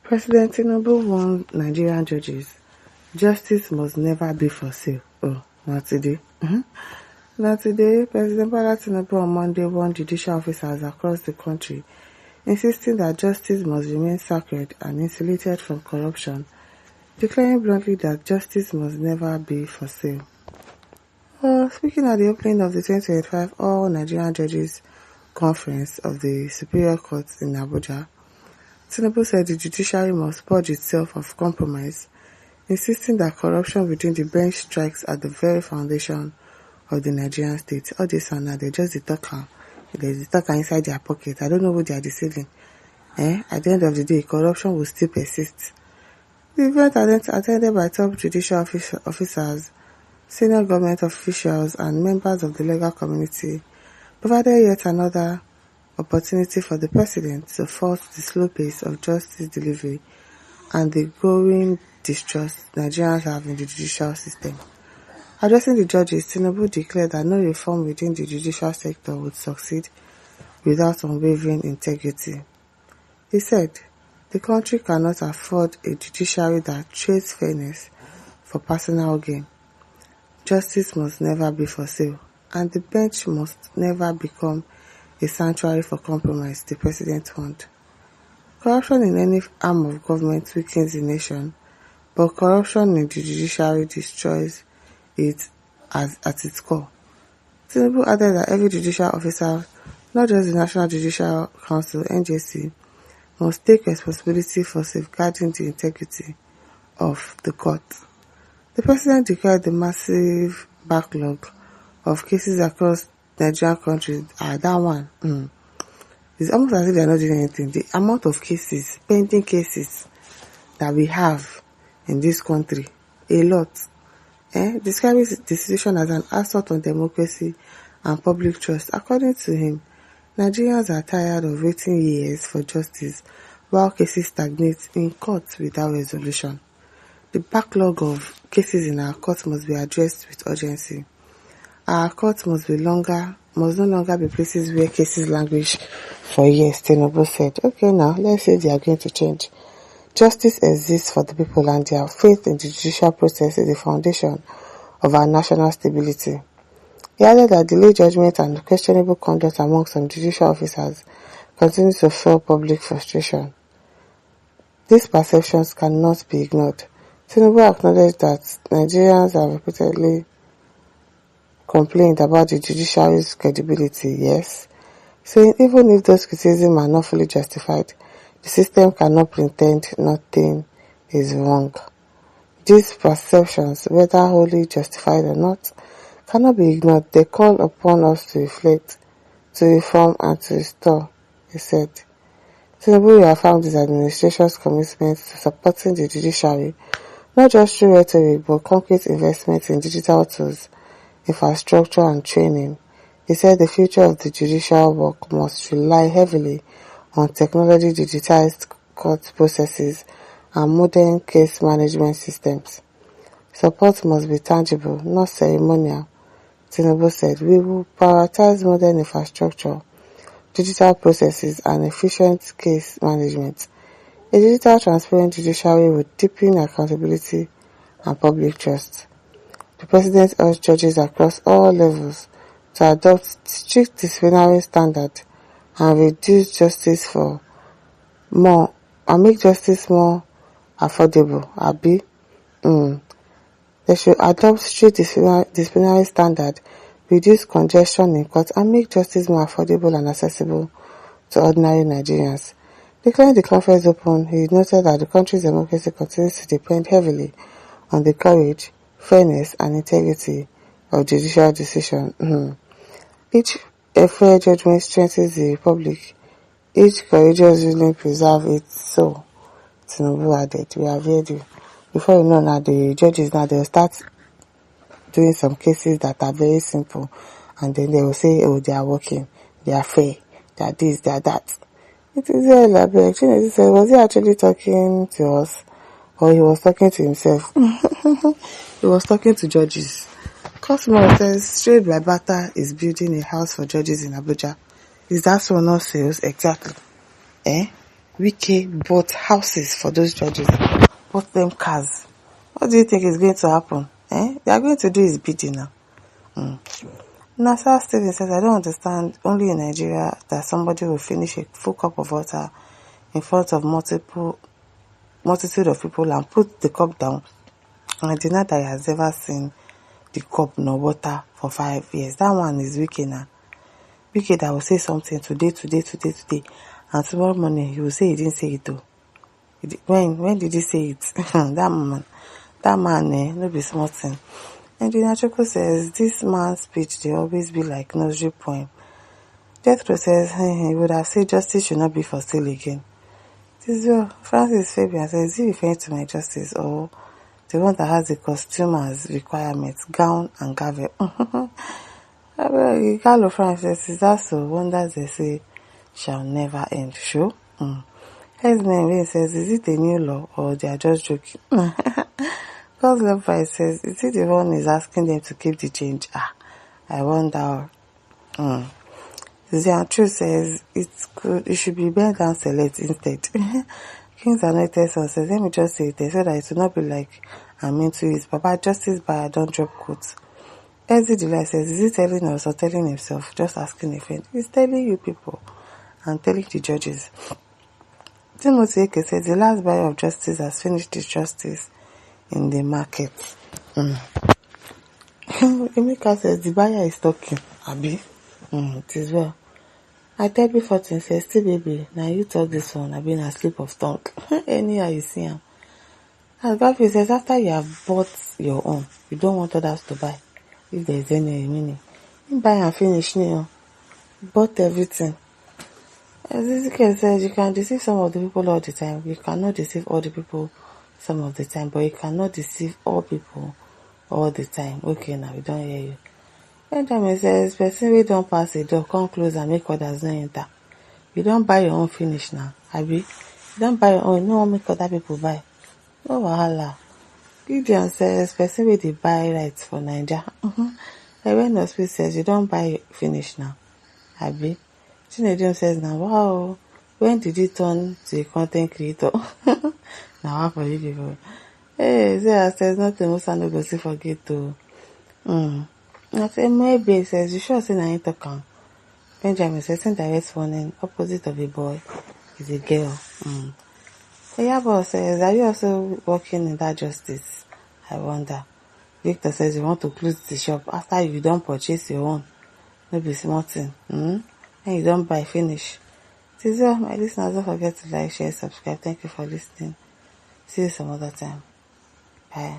President Tinubu warned Nigerian judges, justice must never be for sale. Oh, not today. Not today. President Tinubu on Monday warned judicial officers across the country, insisting that justice must remain sacred and insulated from corruption, declaring bluntly that justice must never be for sale. Speaking at the opening of the 2025 All Nigerian Judges Conference of the Superior Court in Abuja, Tinubu said the judiciary must purge itself of compromise, insisting that corruption within the bench strikes at the very foundation of the Nigerian state. All this and that, they just the talker. There's the talker inside their pocket. I don't know who they are deceiving. At the end of the day, corruption will still persist. The event attended by top judicial officers, senior government officials, and members of the legal community provided yet another opportunity for the president to fault the slow pace of justice delivery and the growing distrust Nigerians have in the judicial system. Addressing the judges, Tinubu declared that no reform within the judicial sector would succeed without unwavering integrity. He said, the country cannot afford a judiciary that trades fairness for personal gain. Justice must never be for sale, and the bench must never become a sanctuary for compromise, the president warned. Corruption in any arm of government weakens the nation, but corruption in the judiciary destroys it at its core. Tinubu added that every judicial officer, not just the National Judicial Council (NJC), must take responsibility for safeguarding the integrity of the court. The president declared the massive backlog of cases across Nigerian countries. That one, it's almost as if they are not doing anything. The amount of cases, pending cases that we have in this country, a lot. Describes the situation as an assault on democracy and public trust. According to him, Nigerians are tired of waiting years for justice while cases stagnate in courts without resolution. The backlog of cases in our courts must be addressed with urgency. Our courts must no longer be places where cases languish for years, Tinubu said. Okay, now, let's say they are going to change. Justice exists for the people, and their faith in the judicial process is the foundation of our national stability. He added that delayed judgment and questionable conduct among some judicial officers continue to fuel public frustration. These perceptions cannot be ignored. Tinubu acknowledged that Nigerians have repeatedly complained about the judiciary's credibility, yes, saying even if those criticisms are not fully justified, the system cannot pretend nothing is wrong. These perceptions, whether wholly justified or not, cannot be ignored. They call upon us to reflect, to reform, and to restore, he said. Tinubu reaffirmed his administration's commitment to supporting the judiciary, not just through rhetoric, but concrete investments in digital tools, infrastructure, and training. He said the future of the judicial work must rely heavily on technology, digitized court processes, and modern case management systems. Support must be tangible, not ceremonial, Tinubu said. We will prioritize modern infrastructure, digital processes, and efficient case management. A digital transparent judiciary will deepen accountability and public trust. The president urged judges across all levels to adopt strict disciplinary standards and reduce justice for more and make justice more affordable. They should adopt strict disciplinary standards, reduce congestion in court, and make justice more affordable and accessible to ordinary Nigerians. Declaring the conference open, he noted that the country's democracy continues to depend heavily on the courage, fairness, and integrity of judicial decision. Each fair judgment strengthens the republic. Each courageous ruling preserves its soul. Tinubu added, we have heard you. Before you know now, the judges now they'll start doing some cases that are very simple, and then they will say, oh, they are working, they are fair, they are this, they are that. It is very elaborate. Was he actually talking to us, or he was talking to himself? He was talking to judges. Cosmo says, Trade by Barter is building a house for judges in Abuja. Is that so not sales? Exactly. Wike bought houses for those judges, bought them cars. What do you think is going to happen? They are going to do his bidding now. Nasa Steven says, I don't understand. Only in Nigeria that somebody will finish a full cup of water in front of multitude of people and put the cup down and deny that he has never seen the cup nor water for 5 years. That one is wicked now. Wicked that will say something today, and tomorrow morning he will say he didn't say it though. When did he say it? that man, no be small thing. And the Nachoko says, this man's speech, they always be like nursery poem. Jethro says, he would have said justice should not be for sale again. Francis Fabian says, is he referring to my justice or the one that has the costume as requirements, gown and gavel? Carlo Francis, is that so? Wonders they say shall never end. Sure? Hesman says, is it a new law or they are just joking? God's love price says, is it the one is asking them to keep the change? I wonder. Zian True says, it should be bent down select instead. King's Anointed Son says, let me just say it so that it will not be like I'm into it. Papa, justice buyer, don't drop quotes. Ezzy Delight says, is he telling us or telling himself? Just asking a friend. He's telling you people and telling the judges. Timothy Eke says, the last buyer of justice has finished his justice in the market. Emeka says, the buyer is talking. Abi? It is well. I tell before thing says, still baby, now you talk this one, I've been a slip of tongue. Anyhow you see him. As Gafi says, after you have bought your own, you don't want others to buy. If there is any meaning. You buy and finish now. Bought everything. As Ezekiel says, you can deceive some of the people all the time. You cannot deceive all the people some of the time, but you cannot deceive all people all the time. Okay, now we don't hear you. Benjamin says, person we don't pass a door, come close and make others not enter. You don't buy your own finish now, Abi. You don't buy your own, no one make other people buy. No wahala. Gideon says, person we they buy rights for Nigeria. When Hospital says, you don't buy finish now, Abi. Chinedium says, now wow, when did you turn to a content creator? Now what for you people? Hey, Zia says, nothing Musa no go see forget to. I say, maybe says, you sure say I ain't talking. Benjamin says, direct warning, opposite of a boy is a girl. Yabo says, are you also working in that justice? I wonder. Victor says, you want to close the shop after you don't purchase your own. Maybe small thing. And you don't buy finish. See, my listeners, don't forget to like, share, subscribe. Thank you for listening. See you some other time. Bye.